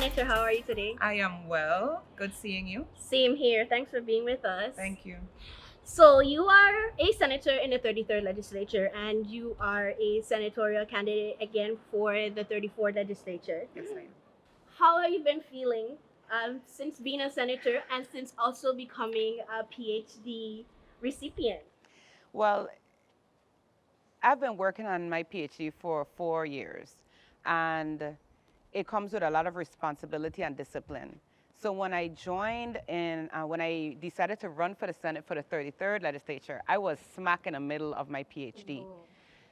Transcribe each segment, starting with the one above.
Senator. How are you today? I am well. Good seeing you. Same here. Thanks for being with us. Thank you. So, you are a senator in the 33rd legislature, and you are a senatorial candidate again for the 34th legislature. Yes, I am. How have you been feeling since being a senator and since also becoming a PhD recipient? Well, I've been working on my PhD for 4 years, and it comes with a lot of responsibility and discipline. So when I decided to run for the Senate for the 33rd legislature, I was smack in the middle of my PhD. Oh.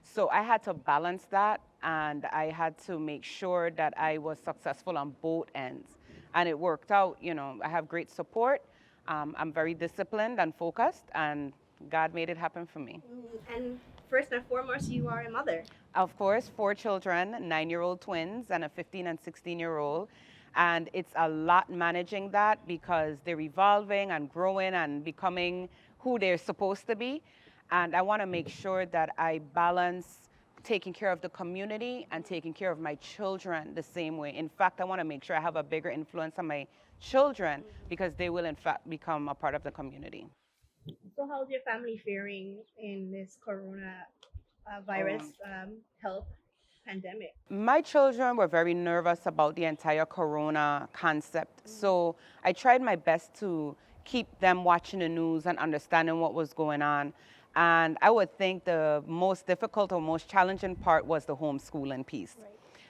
So I had to balance that, and I had to make sure that I was successful on both ends. And it worked out. I have great support. I'm very disciplined and focused, and God made it happen for me. And first and foremost, you are a mother. Of course, 4 children, 9-year-old twins, and a 15 and 16-year-old. And it's a lot managing that because they're evolving and growing and becoming who they're supposed to be. And I want to make sure that I balance taking care of the community and taking care of my children the same way. In fact, I want to make sure I have a bigger influence on my children because they will, in fact, become a part of the community. So, how's your family faring in this corona virus Um, health pandemic? My children were very nervous about the entire corona concept. So I tried my best to keep them watching the news and understanding what was going on. And I would think the most difficult or most challenging part was the homeschooling piece. Right.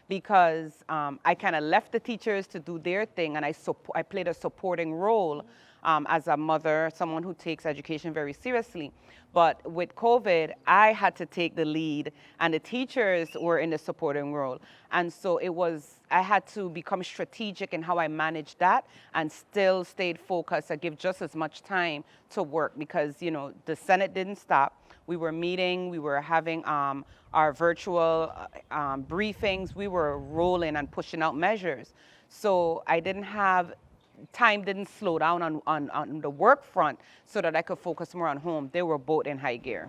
Because I kind of left the teachers to do their thing, and I played a supporting role as a mother, someone who takes education very seriously. But with COVID, I had to take the lead, and the teachers were in the supporting role. And so I had to become strategic in how I managed that and still stayed focused. I give just as much time to work because, the Senate didn't stop. We were meeting, we were having our virtual briefings, we were rolling and pushing out measures. So time didn't slow down on the work front so that I could focus more on home. They were both in high gear.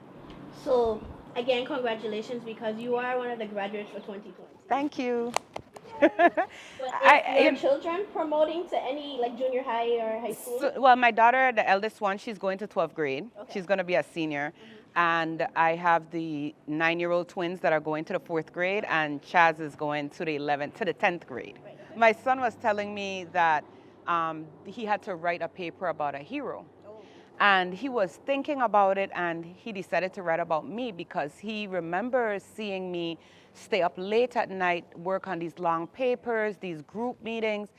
So, again, congratulations because you are one of the graduates for 2020. Thank you. But I, is your you children promoting to any like junior high or high school? well, my daughter, the eldest one, she's going to 12th grade. Okay. She's going to be a senior. And I have the 9-year-old twins that are going to the 4th grade, and Chaz is going to the 10th grade. Right. My son was telling me that he had to write a paper about a hero. Oh. And he was thinking about it, and he decided to write about me because he remembers seeing me stay up late at night, work on these long papers, these group meetings.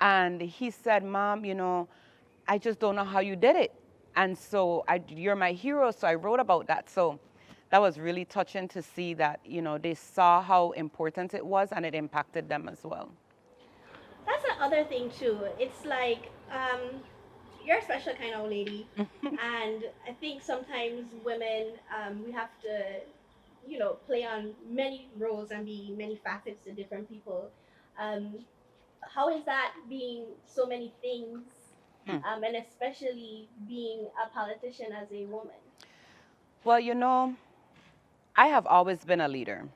And he said, Mom, I just don't know how you did it. And so you're my hero, so I wrote about that. So that was really touching to see that, they saw how important it was and it impacted them as well. That's the other thing too. It's like you're a special kind of lady, and I think sometimes women we have to, play on many roles and be many facets to different people. Um, how is that being so many things, Hmm. and especially being a politician as a woman? Well, I have always been a leader.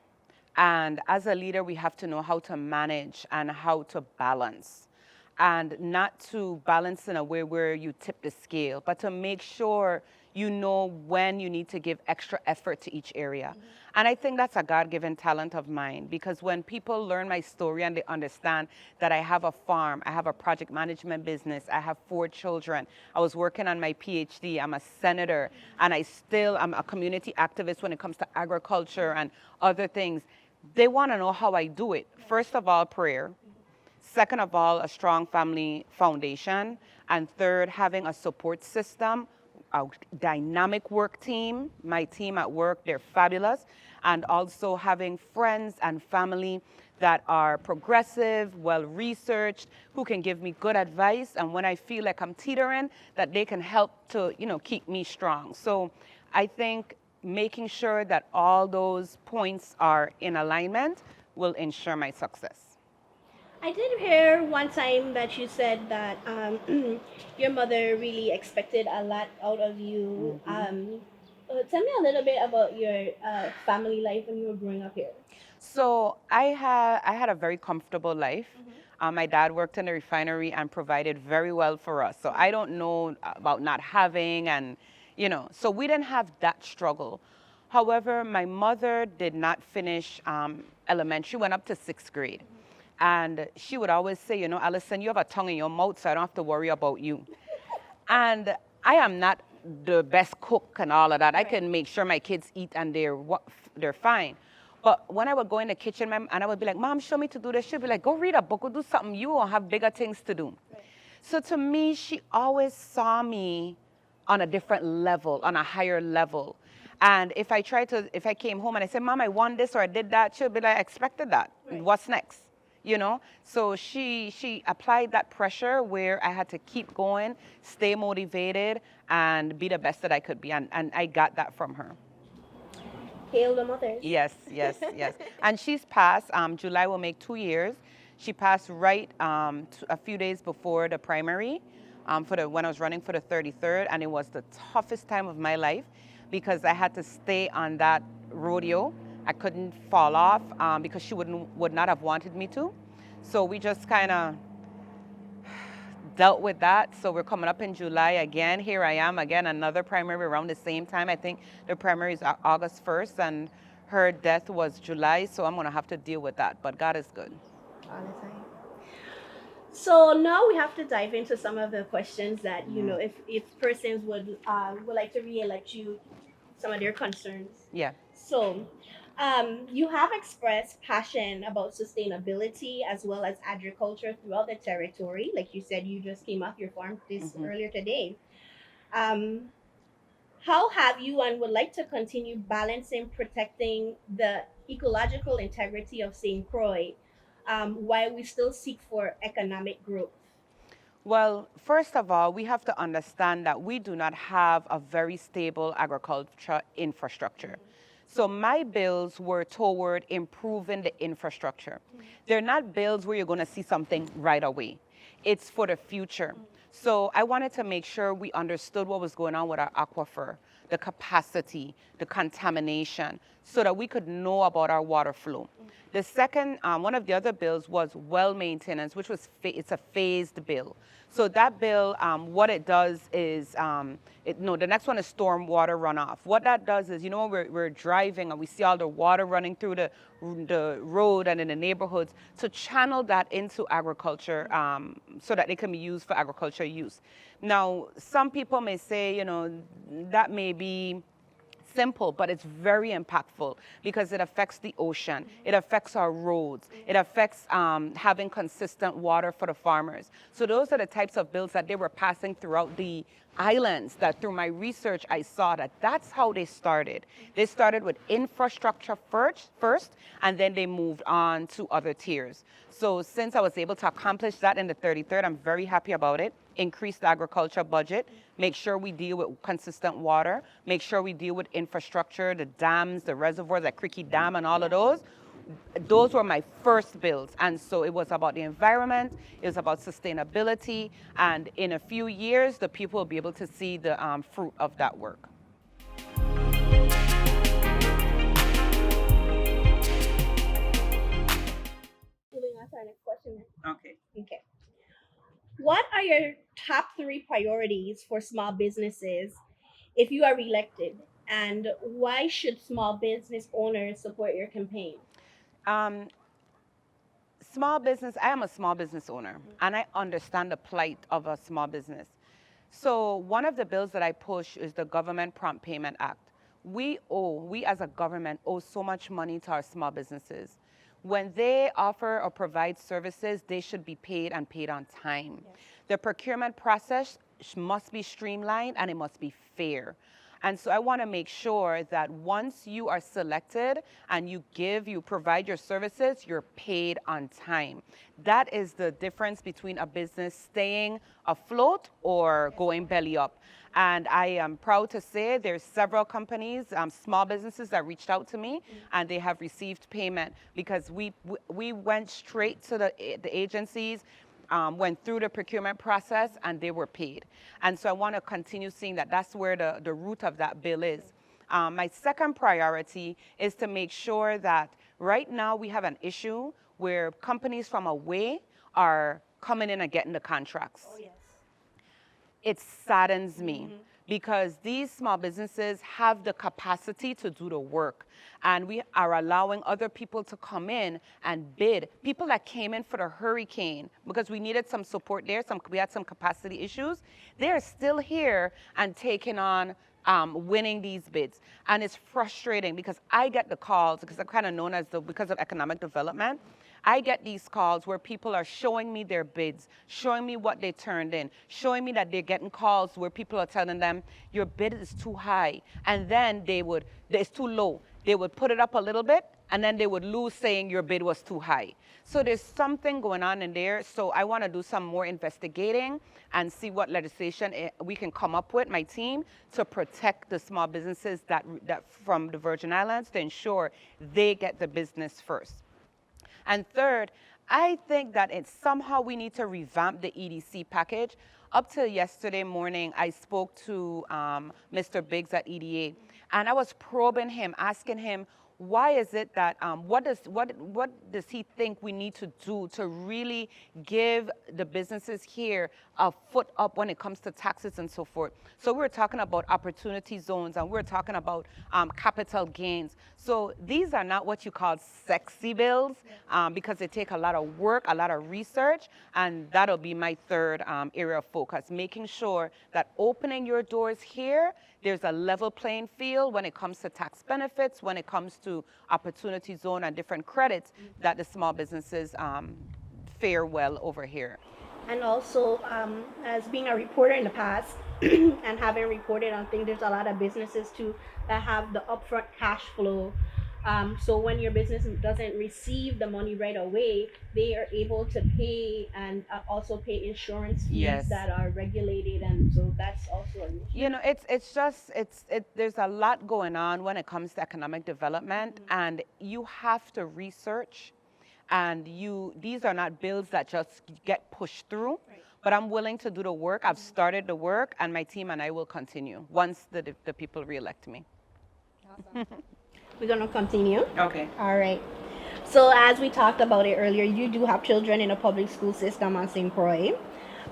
And as a leader, we have to know how to manage and how to balance. And not to balance in a way where you tip the scale, but to make sure you know when you need to give extra effort to each area. And I think that's a God-given talent of mine because when people learn my story and they understand that I have a farm, I have a project management business, I have 4 children, I was working on my PhD, I'm a senator, and I'm a community activist when it comes to agriculture and other things, they want to know how I do it. First of all, prayer. Second of all, a strong family foundation. And third, having a support system, a dynamic work team. My team at work, they're fabulous. And also having friends and family that are progressive, well-researched, who can give me good advice. And when I feel like I'm teetering, that they can help to, keep me strong. So I think making sure that all those points are in alignment will ensure my success. I did hear one time that you said that your mother really expected a lot out of you. Tell me a little bit about your family life when you were growing up here. So I had a very comfortable life. My dad worked in the refinery and provided very well for us. So I don't know about not having and, so we didn't have that struggle. However, my mother did not finish elementary, went up to 6th grade. And she would always say, Allison, you have a tongue in your mouth, so I don't have to worry about you. And I am not the best cook and all of that. I can make sure my kids eat and they're fine. But when I would go in the kitchen, and I would be like, Mom, show me to do this. She'd be like, go read a book or do something. You will have bigger things to do. Right. So to me, she always saw me on a different level, on a higher level. And if I came home and I said, Mom, I won this or I did that, she'll be like, I expected that. Right. What's next? So she applied that pressure where I had to keep going, stay motivated, and be the best that I could be. And I got that from her. Hail the mothers. Yes. And she's passed. July will make 2 years. She passed right a few days before the primary when I was running for the 33rd. And it was the toughest time of my life because I had to stay on that rodeo. I couldn't fall off because she would not have wanted me to. So we just kind of dealt with that. So we're coming up in July again. Here I am again, another primary around the same time. I think the primary is August 1st and her death was July. So I'm going to have to deal with that. But God is good. Honestly. So now we have to dive into some of the questions that, if persons would like to re-elect you, some of their concerns. Yeah. So you have expressed passion about sustainability as well as agriculture throughout the territory. Like you said, you just came off your farm earlier today. How have you and would like to continue balancing protecting the ecological integrity of St. Croix while we still seek for economic growth? Well, first of all, we have to understand that we do not have a very stable agriculture infrastructure. So my bills were toward improving the infrastructure. They're not bills where you're going to see something right away. It's for the future. So I wanted to make sure we understood what was going on with our aquifer, the capacity, the contamination, so that we could know about our water flow. The second, one of the other bills was well maintenance, which was it's a phased bill. So that bill, what it does is, the next one is storm water runoff. What that does is, we're driving and we see all the water running through the road and in the neighborhoods, to channel that into agriculture so that it can be used for agriculture use. Now, some people may say, that may be simple, but it's very impactful because it affects the ocean, it affects our roads, it affects having consistent water for the farmers. So those are the types of bills that they were passing throughout the islands, that through my research I saw that that's how they started. They started with infrastructure first, and then they moved on to other tiers. So since I was able to accomplish that in the 33rd, I'm very happy about it. Increase the agriculture budget, make sure we deal with consistent water, make sure we deal with infrastructure, the dams, the reservoirs like Creaky Dam and all of those. Those were my first bills. And so it was about the environment, it was about sustainability, and in a few years, the people will be able to see the fruit of that work. Moving on to our next question. Okay. What are your top 3 priorities for small businesses if you are reelected? And why should small business owners support your campaign? Small business, I am a small business owner, and I understand the plight of a small business. So one of the bills that I push is the Government Prompt Payment Act. We as a government owe so much money to our small businesses. When they offer or provide services, they should be paid and paid on time. Yes. The procurement process must be streamlined and it must be fair. And so I want to make sure that once you are selected and you provide your services, you're paid on time. That is the difference between a business staying afloat or going belly up. And I am proud to say there's several companies, small businesses that reached out to me and they have received payment because we went straight to the agencies, went through the procurement process, and they were paid. And so I want to continue seeing that. That's where the root of that bill is. My second priority is to make sure that right now we have an issue where companies from away are coming in and getting the contracts. Oh, yes. It saddens me because these small businesses have the capacity to do the work, and we are allowing other people to come in and bid. People that came in for the hurricane because we needed some support there, we had some capacity issues, they're still here and taking on winning these bids. And it's frustrating because I get the calls because I'm kind of known as because of economic development. I get these calls where people are showing me their bids, showing me what they turned in, showing me that they're getting calls where people are telling them, your bid is too high. And then it's too low. They would put it up a little bit, and then they would lose saying your bid was too high. So there's something going on in there. So I want to do some more investigating and see what legislation we can come up with, my team, to protect the small businesses that from the Virgin Islands to ensure they get the business first. And third, I think that somehow we need to revamp the EDC package. Up till yesterday morning, I spoke to Mr. Biggs at EDA, and I was probing him, asking him, why is it that, what does he think we need to do to really give the businesses here a foot up when it comes to taxes and so forth? So we're talking about opportunity zones, and we're talking about capital gains. So these are not what you call sexy bills, because they take a lot of work, a lot of research, and that'll be my third area of focus, making sure that opening your doors here, there's a level playing field when it comes to tax benefits, when it comes to opportunity zone and different credits that the small businesses fare well over here. And also, as being a reporter in the past and having reported on things, there's a lot of businesses too that have the upfront cash flow. So when your business doesn't receive the money right away, they are able to pay and also pay insurance fees Yes. that are regulated, and so that's also an issue. You know, there's a lot going on when it comes to economic development, and you have to research, and these are not bills that just get pushed through. Right. But I'm willing to do the work. I've started the work, and my team and I will continue once the people reelect me. Awesome. We're going to continue. Okay. All right. So as we talked about it earlier, you do have children in a public school system on St. Croix.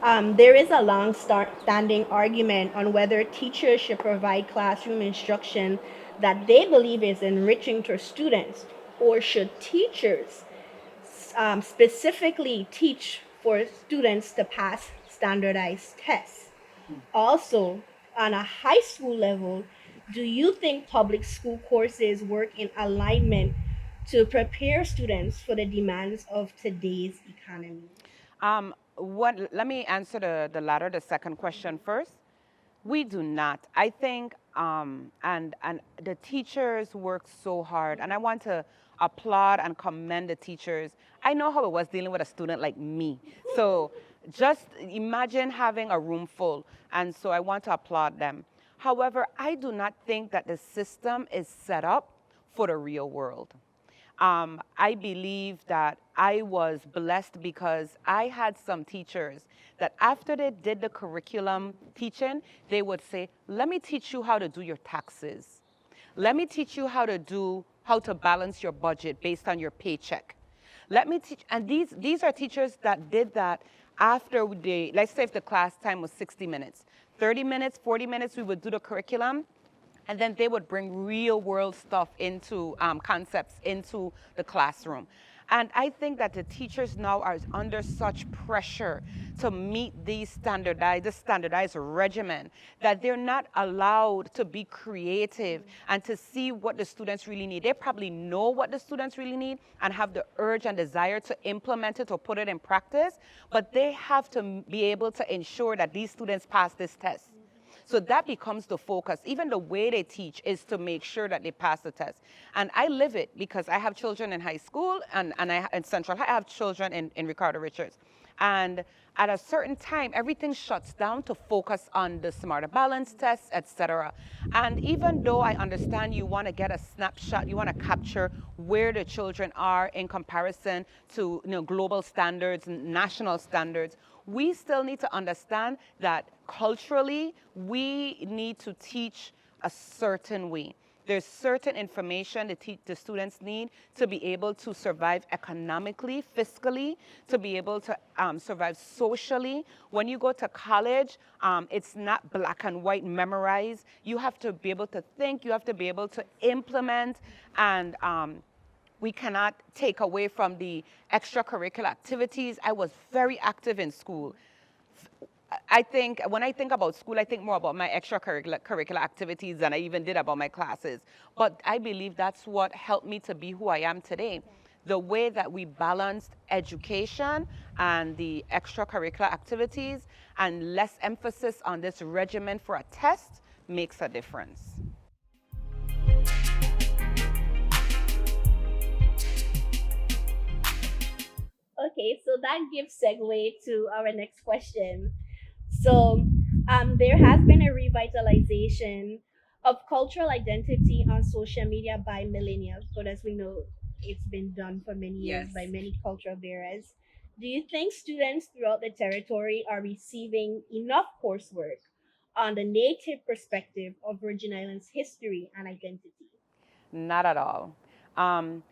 There is a long-standing argument on whether teachers should provide classroom instruction that they believe is enriching to students, or should teachers specifically teach for students to pass standardized tests. Also, on a high school level, do you think public school courses work in alignment to prepare students for the demands of today's economy? Let me answer the latter, the second question first. We do not. I think, and the teachers work so hard, and I want to applaud and commend the teachers. I know how it was dealing with a student like me. So just imagine having a room full, and so I want to applaud them. However, I do not think that the system is set up for the real world. I believe that I was blessed because I had some teachers that after they did the curriculum teaching, they would say, let me teach you how to do your taxes. Let me teach you how to balance your budget based on your paycheck. Let me teach, and these are teachers that did that after let's say if the class time was 60 minutes, 30 minutes, 40 minutes, we would do the curriculum. And then they would bring real world stuff into concepts into the classroom. And I think that the teachers now are under such pressure to meet this standardized regimen, that they're not allowed to be creative and to see what the students really need. They probably know what the students really need and have the urge and desire to implement it or put it in practice, but they have to be able to ensure that these students pass this test. So that becomes the focus. Even the way they teach is to make sure that they pass the test. And I live it because I have children in high school and in Central. I have children in Ricardo Richards. And at a certain time, everything shuts down to focus on the smarter balance tests, etc. And even though I understand you want to get a snapshot, you want to capture where the children are in comparison to global standards, national standards, we still need to understand that culturally, we need to teach a certain way. There's certain information the students need to be able to survive economically, fiscally, to be able to survive socially. When you go to college, it's not black and white memorized. You have to be able to think, you have to be able to implement, and we cannot take away from the extracurricular activities. I was very active in school. I think when I think about school, I think more about my extracurricular activities than I even did about my classes. But I believe that's what helped me to be who I am today. The way that we balanced education and the extracurricular activities and less emphasis on this regimen for a test makes a difference. Okay, so that gives segue to our next question. So, there has been a revitalization of cultural identity on social media by millennials, but as we know, it's been done for many years Yes. by many cultural bearers. Do you think students throughout the territory are receiving enough coursework on the native perspective of Virgin Islands history and identity? Not at all. Um,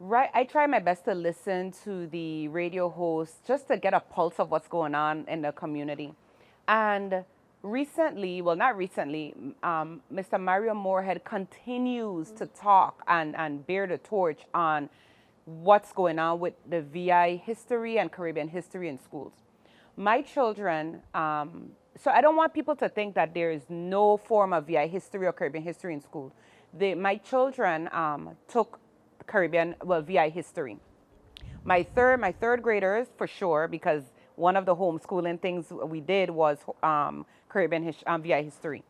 Right, I try my best to listen to the radio hosts just to get a pulse of what's going on in the community. And recently, well, not recently, Mr. Mario Moorhead continues to talk and bear the torch on what's going on with the VI history and Caribbean history in schools. My children, so I don't want people to think that there is no form of VI history or Caribbean history in school. My children took Caribbean, well, VI history. My third graders for sure, because one of the homeschooling things we did was VI history.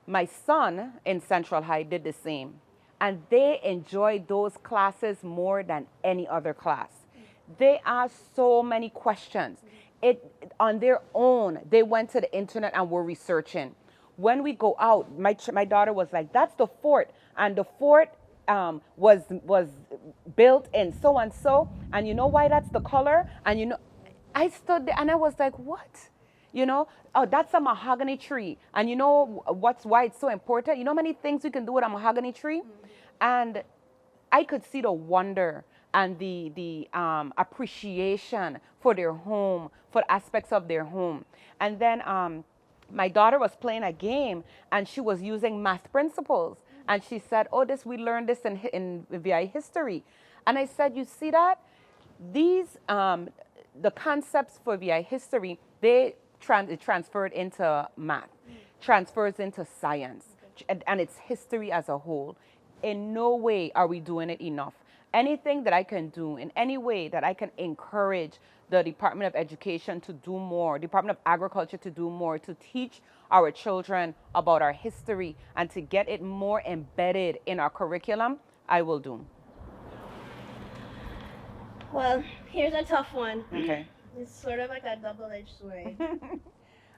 My son in Central High did the same, and they enjoyed those classes more than any other class. They asked so many questions. It on their own. They went to the internet and were researching. When we go out, my daughter was like, "That's the fort," and the fort was built in so and so, and you know why that's the color, and you know, I stood there and I was like, "What?" You know, oh, that's a mahogany tree. And you know why it's so important? You know how many things you can do with a mahogany tree? And I could see the wonder and the appreciation for their home, for aspects of their home. And then my daughter was playing a game and she was using math principles. And she said, "Oh, we learned this in VI history." And I said, "You see that? These, the concepts for VI history, it transferred into math, transfers into science, and it's history as a whole. In no way are we doing it enough. Anything that I can do, in any way that I can encourage the Department of Education to do more, Department of Agriculture to do more, to teach our children about our history and to get it more embedded in our curriculum, I will do." Well, here's a tough one. Okay. It's sort of like a double-edged sword.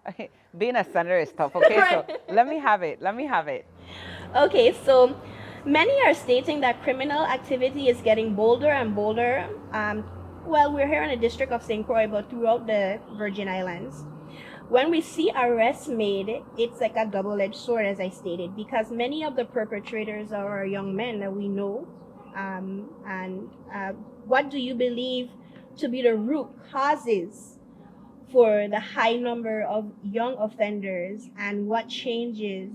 Okay. Being a senator is tough. Okay, so let me have it. Let me have it. Okay, so many are stating that criminal activity is getting bolder and bolder. Well, we're here in the District of St. Croix, but throughout the Virgin Islands. When we see arrests made, it's like a double-edged sword, as I stated, because many of the perpetrators are young men that we know. And what do you believe to be the root causes for the high number of young offenders, and what changes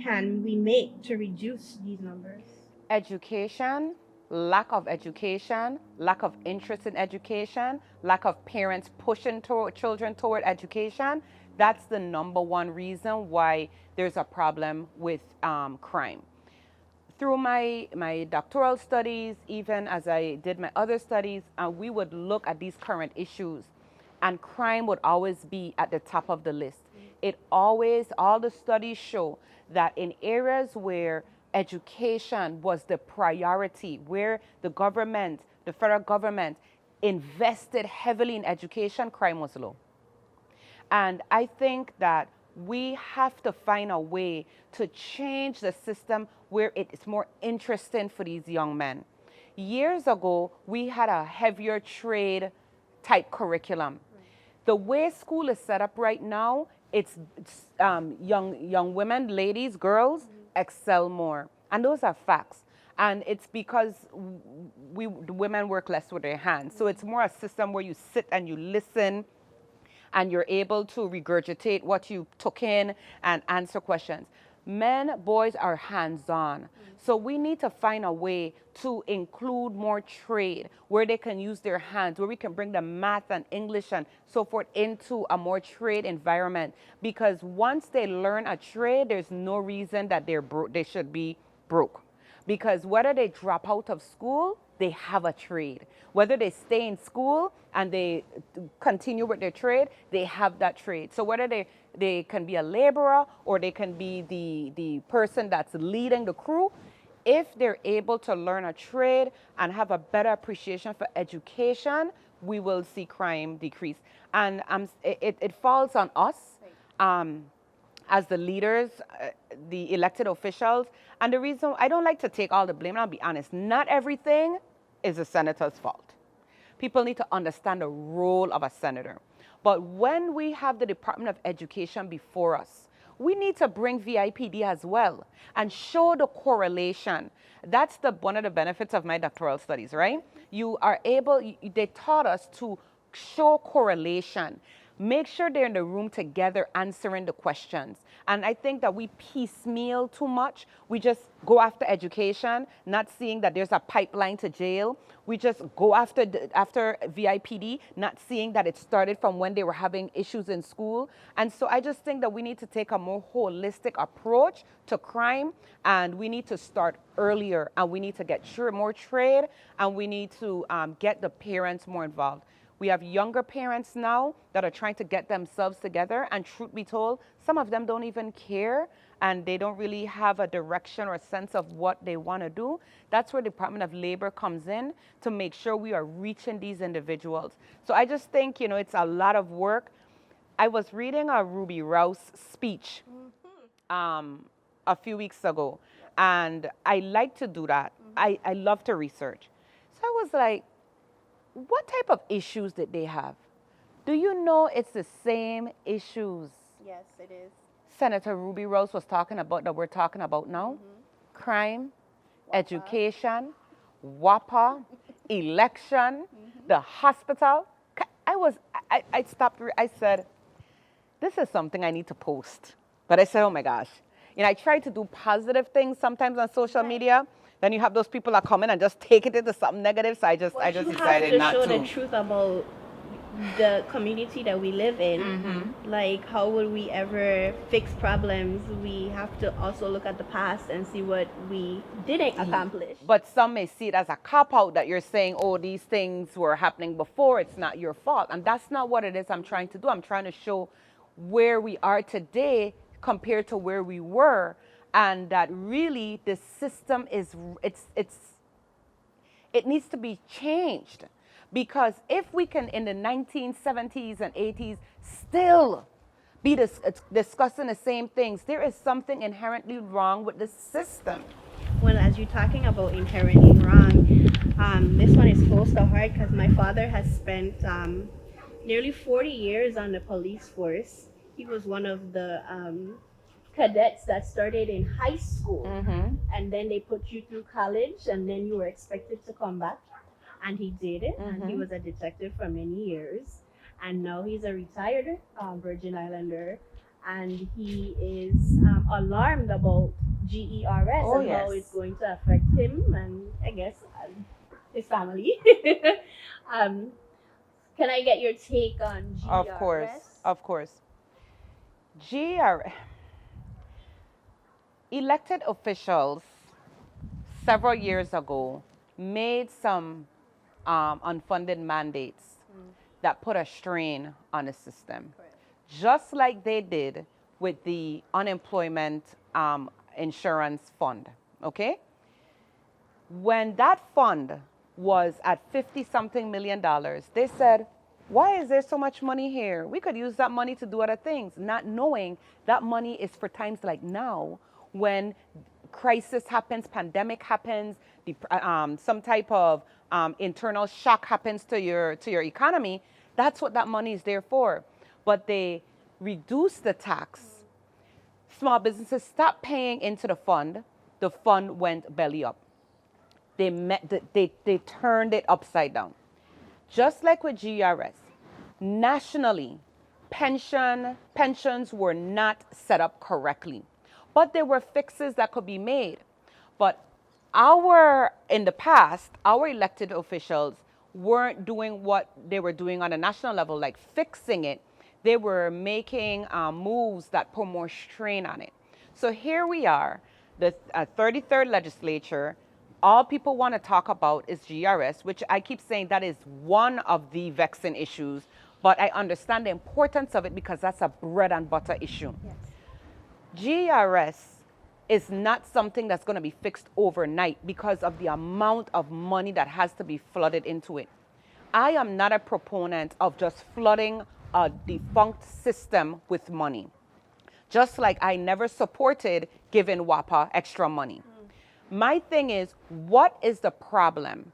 can we make to reduce these numbers? Education, lack of education, lack of interest in education, lack of parents pushing children toward education. That's the number one reason why there's a problem with crime. Through my doctoral studies, even as I did my other studies, we would look at these current issues, and crime would always be at the top of the list. All the studies show that in areas where education was the priority, where the federal government invested heavily in education, crime was low. And I think that we have to find a way to change the system where it is more interesting for these young men. Years ago, we had a heavier trade type curriculum. The way school is set up right now, it's young women, ladies, girls, excel more. And those are facts. And it's because the women work less with their hands. So it's more a system where you sit and you listen and you're able to regurgitate what you took in and answer questions. Men, boys are hands-on. So we need to find a way to include more trade where they can use their hands, where we can bring the math and English and so forth into a more trade environment. Because once they learn a trade, there's no reason that they should be broke. Because whether they drop out of school, they have a trade. Whether they stay in school and they continue with their trade, they have that trade. So whether they can be a laborer or they can be the person that's leading the crew, if they're able to learn a trade and have a better appreciation for education, we will see crime decrease. And it falls on us. As the leaders, the elected officials. And the reason I don't like to take all the blame, and I'll be honest, not everything is a senator's fault. People need to understand the role of a senator. But when we have the Department of Education before us, we need to bring VIPD as well and show the correlation. That's one of the benefits of my doctoral studies, right? You are able, they taught us to show correlation. Make sure they're in the room together answering the questions. And I think that we piecemeal too much. We just go after education, not seeing that there's a pipeline to jail. We just go after VIPD, not seeing that it started from when they were having issues in school. And so I just think that we need to take a more holistic approach to crime, and we need to start earlier, and we need to get more trade, and we need to get the parents more involved. We have younger parents now that are trying to get themselves together, and truth be told, some of them don't even care, and they don't really have a direction or a sense of what they want to do. That's where Department of Labor comes in to make sure we are reaching these individuals. So I just think, it's a lot of work. I was reading a Ruby Rouse speech a few weeks ago, and I like to do that. I love to research. So I was like, what type of issues did they have? Do you know it's the same issues? Yes, it is. Senator Ruby Rose was talking about that we're talking about now. Crime, education, WAPA, election, the hospital. I stopped, I said, this is something I need to post. But I said, oh my gosh. I try to do positive things sometimes on social media. Then you have those people that come in and just take it into something negative. So I just decided not to. You have to show the truth about the community that we live in. Like, how would we ever fix problems? We have to also look at the past and see what we didn't accomplish. But some may see it as a cop-out that you're saying, oh, these things were happening before. It's not your fault. And that's not what it is I'm trying to do. I'm trying to show where we are today compared to where we were. And that really the system it needs to be changed. Because if we can, in the 1970s and 80s, still be discussing the same things, there is something inherently wrong with the system. Well, as you're talking about inherently wrong, this one is close to heart because my father has spent nearly 40 years on the police force. He was one of the cadets that started in high school, and then they put you through college, and then you were expected to come back, and he did it. And he was a detective for many years, and now he's a retired Virgin Islander, and he is alarmed about GERS and how it's going to affect him and I guess his family. Can I get your take on GERS? Of course. GERS. Elected officials several years ago made some unfunded mandates that put a strain on the system. Correct. Just like they did with the unemployment insurance fund, okay? When that fund was at 50-something million, they said, why is there so much money here? We could use that money to do other things, not knowing that money is for times like now, when crisis happens, pandemic happens, some type of internal shock happens to your economy. That's what that money is there for. But they reduced the tax small businesses stopped paying into the fund went belly up. They turned it upside down. Just like with GRS, nationally, pensions were not set up correctly. But there were fixes that could be made. But in the past, our elected officials weren't doing what they were doing on a national level, like fixing it. They were making moves that put more strain on it. So here we are, the 33rd legislature. All people want to talk about is GRS, which I keep saying that is one of the vexing issues, but I understand the importance of it because that's a bread and butter issue. Yes. GRS is not something that's going to be fixed overnight because of the amount of money that has to be flooded into it. I am not a proponent of just flooding a defunct system with money. Just like I never supported giving WAPA extra money. My thing is, what is the problem?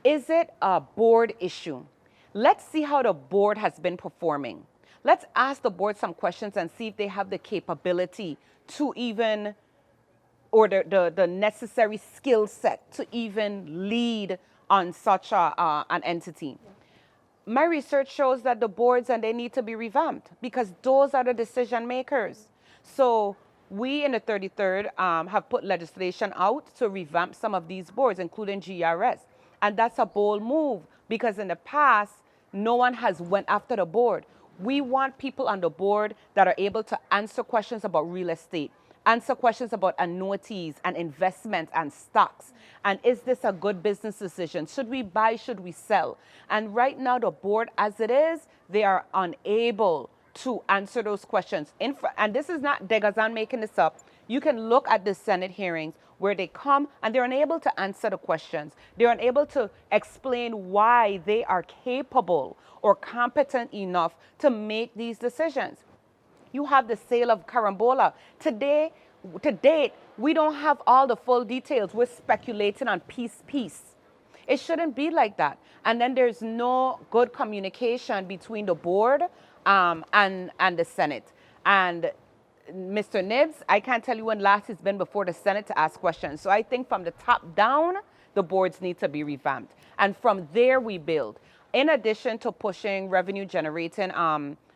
Is it a board issue? Let's see how the board has been performing. Let's ask the board some questions and see if they have the capability to even, or the necessary skill set to even lead on such an entity. My research shows that the boards, and they need to be revamped because those are the decision makers. So we in the 33rd have put legislation out to revamp some of these boards, including GRS. And that's a bold move because in the past, no one has went after the board. We want people on the board that are able to answer questions about real estate, answer questions about annuities and investments and stocks. And is this a good business decision? Should we buy? Should we sell? And right now, the board as it is, they are unable to answer those questions. And this is not DeGazon making this up. You can look at the Senate hearings where they come and they're unable to answer the questions. They're unable to explain why they are capable or competent enough to make these decisions. You have the sale of Carambola. To date, we don't have all the full details. We're speculating on piece. It shouldn't be like that. And then there's no good communication between the board and the Senate. And Mr. Nibs, I can't tell you when last he's been before the Senate to ask questions. So I think from the top down, the boards need to be revamped. And from there we build. In addition to pushing revenue generating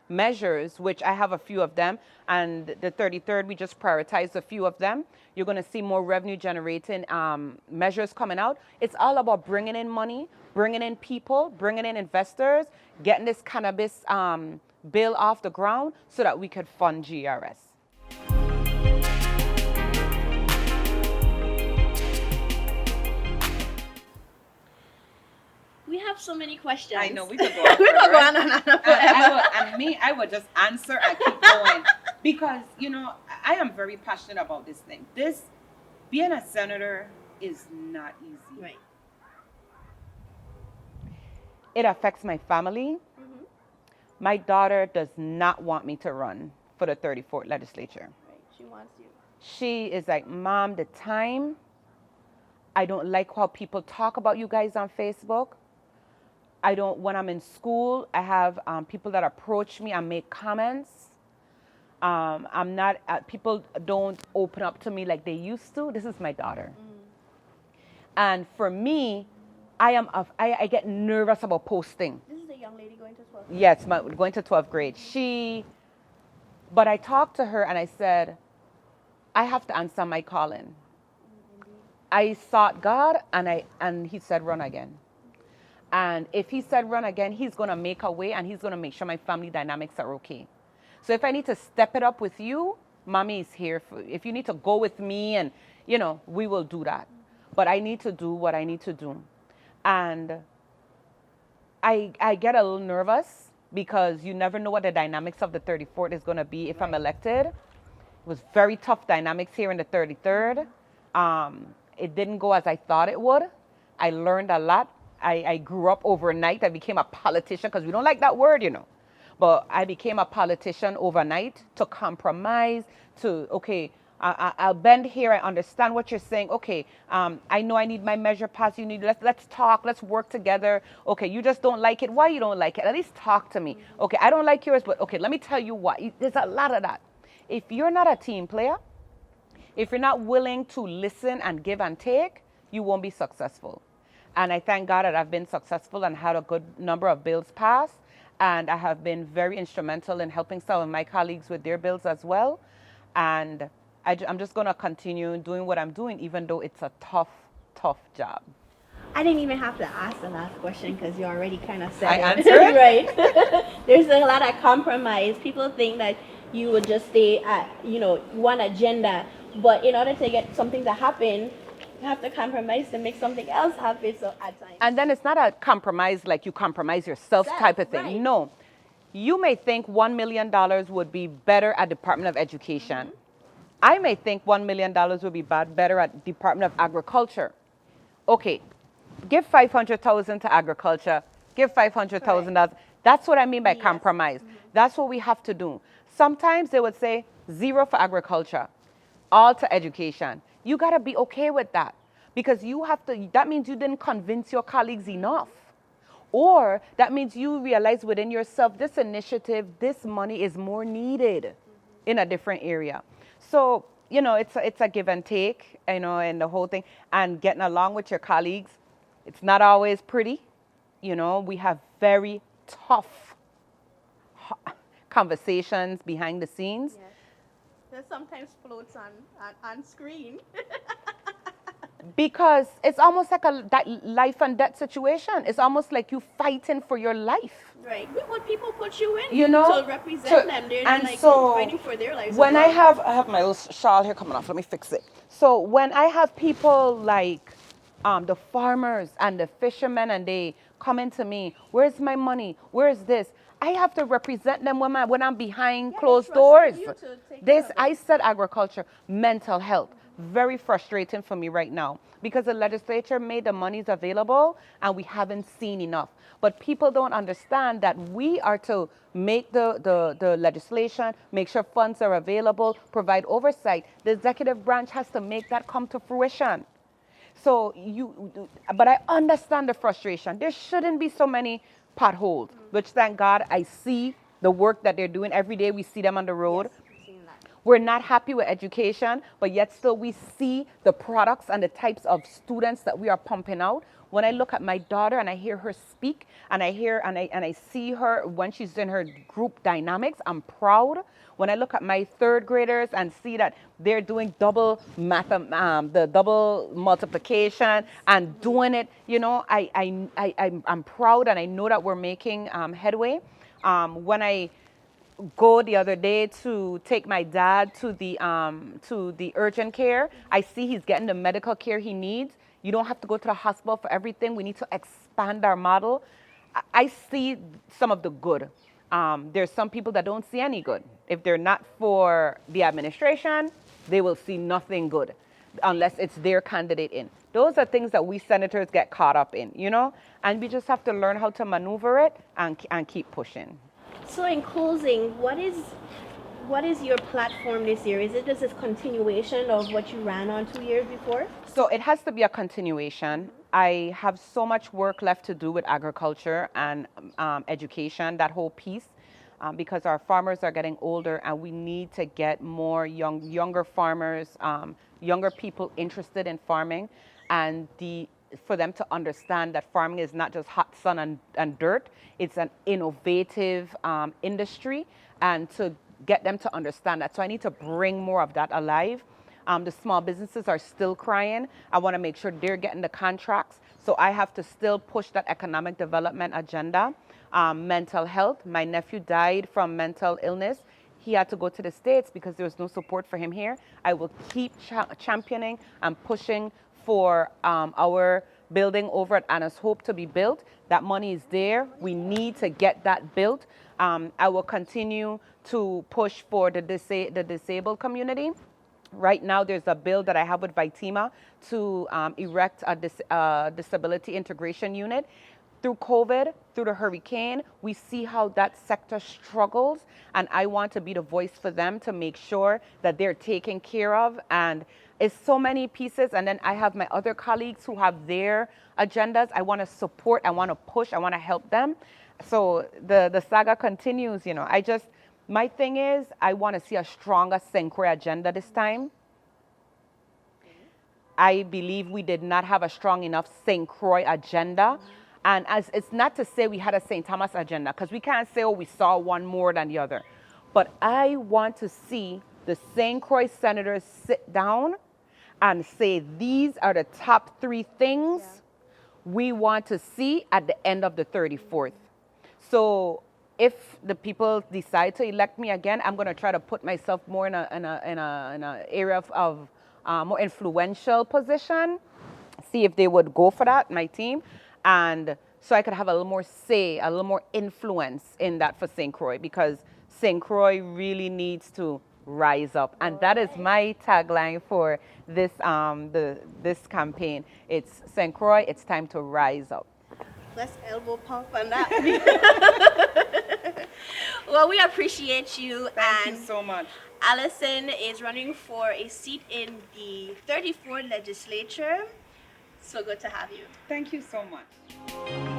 measures, which I have a few of them, and the 33rd, we just prioritized a few of them. You're going to see more revenue generating measures coming out. It's all about bringing in money, bringing in people, bringing in investors, getting this cannabis bill off the ground so that we could fund GRS. We have so many questions. I know, we could go on we could go on forever. I would just answer and keep going because, I am very passionate about this thing. Being a senator is not easy. Right. It affects my family. Mm-hmm. My daughter does not want me to run for the 34th legislature. Right. She wants you. She is like, Mom, the time, I don't like how people talk about you guys on Facebook. When I'm in school, I have people that approach me and make comments. People don't open up to me like they used to. This is my daughter. And for me, I get nervous about posting. This is the young lady going to 12th grade? Yes, going to 12th grade. But I talked to her and I said, I have to answer my calling. I sought God and he said, run again. And if he said run again, he's going to make a way and he's going to make sure my family dynamics are okay. So if I need to step it up with you, Mommy is here. If you need to go with me and, we will do that. But I need to do what I need to do. And I get a little nervous because you never know what the dynamics of the 34th is going to be if I'm elected. It was very tough dynamics here in the 33rd. It didn't go as I thought it would. I learned a lot. I grew up overnight. I became a politician because we don't like that word, But I became a politician overnight to compromise, I'll bend here. I understand what you're saying. Okay, I know I need my measure passed. Let's talk. Let's work together. Okay, you just don't like it. Why you don't like it? At least talk to me. Okay, I don't like yours, but okay, let me tell you why. There's a lot of that. if you're not a team player, if you're not willing to listen and give and take, you won't be successful. And I thank God that I've been successful and had a good number of bills passed. And I have been very instrumental in helping some of my colleagues with their bills as well. And I'm just going to continue doing what I'm doing, even though it's a tough, tough job. I didn't even have to ask the last question because you already kind of said I it. answered it? Right. There's a lot of compromise. People think that you would just stay at, one agenda, but in order to get something to happen, you have to compromise to make something else happen. So at times. And then it's not a compromise like you compromise yourself type of thing. Right. No. You may think $1 million would be better at Department of Education. Mm-hmm. I may think $1 million would be better at Department of Agriculture. Okay, give $500,000 to agriculture, give $500,000. Right. That's what I mean by compromise. Mm-hmm. That's what we have to do. Sometimes they would say 0 for agriculture, all to education. You got to be okay with that because that means you didn't convince your colleagues enough. Or that means you realize within yourself, this initiative, this money is more needed in a different area. So, it's a give and take, and the whole thing. And getting along with your colleagues, it's not always pretty. We have very tough conversations behind the scenes. Yes. That sometimes floats on screen. Because it's almost like that life and death situation. It's almost like you fighting for your life. Right. What people put you in to represent them. They're fighting for their lives. When I have my little shawl here coming off, let me fix it. So when I have people like the farmers and the fishermen and they come into me, where's my money? Where's this? I have to represent them when I'm behind closed doors. I said agriculture, mental health. Very frustrating for me right now because the legislature made the monies available and we haven't seen enough. But people don't understand that we are to make the legislation, make sure funds are available, provide oversight. The executive branch has to make that come to fruition. But I understand the frustration. There shouldn't be so many potholes, which thank God I see the work that they're doing. Every day we see them on the road. Yes. We're not happy with education, but yet still we see the products and the types of students that we are pumping out. When I look at my daughter and I hear her speak and I see her when she's in her group dynamics, I'm proud. When I look at my third graders and see that they're doing the double multiplication and doing it, I'm proud and I know that we're making headway. When I go the other day to take my dad to the urgent care, I see he's getting the medical care he needs. You don't have to go to the hospital for everything. We need to expand our model. I see some of the good. There's some people that don't see any good. If they're not for the administration, they will see nothing good unless it's their candidate in. Those are things that we senators get caught up in, and we just have to learn how to maneuver it and keep pushing. So in closing, what is your platform this year? Is it just a continuation of what you ran on 2 years before? So it has to be a continuation. I have so much work left to do with agriculture and education, that whole piece, because our farmers are getting older and we need to get more younger farmers, younger people interested in farming, and for them to understand that farming is not just hot sun and dirt, it's an innovative industry, and to get them to understand that. So I need to bring more of that alive. The small businesses are still crying. I want to make sure they're getting the contracts. So I have to still push that economic development agenda. Mental health. My nephew died from mental illness. He had to go to the States because there was no support for him here. I will keep championing and pushing for our building over at Anna's Hope to be built. That money is there. We need to get that built. I will continue to push for the disabled community. Right now, there's a bill that I have with Vitima to erect a disability integration unit. Through COVID, through the hurricane, we see how that sector struggles, and I want to be the voice for them to make sure that they're taken care of. And it's so many pieces, and then I have my other colleagues who have their agendas. I want to support, I want to push, I want to help them. So the saga continues, My thing is, I want to see a stronger St. Croix agenda this time. I believe we did not have a strong enough St. Croix agenda. And as it's not to say we had a St. Thomas agenda, because we can't say, oh, we saw one more than the other. But I want to see the St. Croix senators sit down and say, these are the top 3 things we want to see at the end of the 34th. So if the people decide to elect me again, I'm going to try to put myself more in a area of more influential position, see if they would go for that, my team, and so I could have a little more say, a little more influence in that for St. Croix, because St. Croix really needs to rise up, and that is my tagline for this this campaign. It's St. Croix, it's time to rise up. Let's elbow pump on that. Well, we appreciate you. Thank you so much. Allison is running for a seat in the 34th legislature. So good to have you. Thank you so much.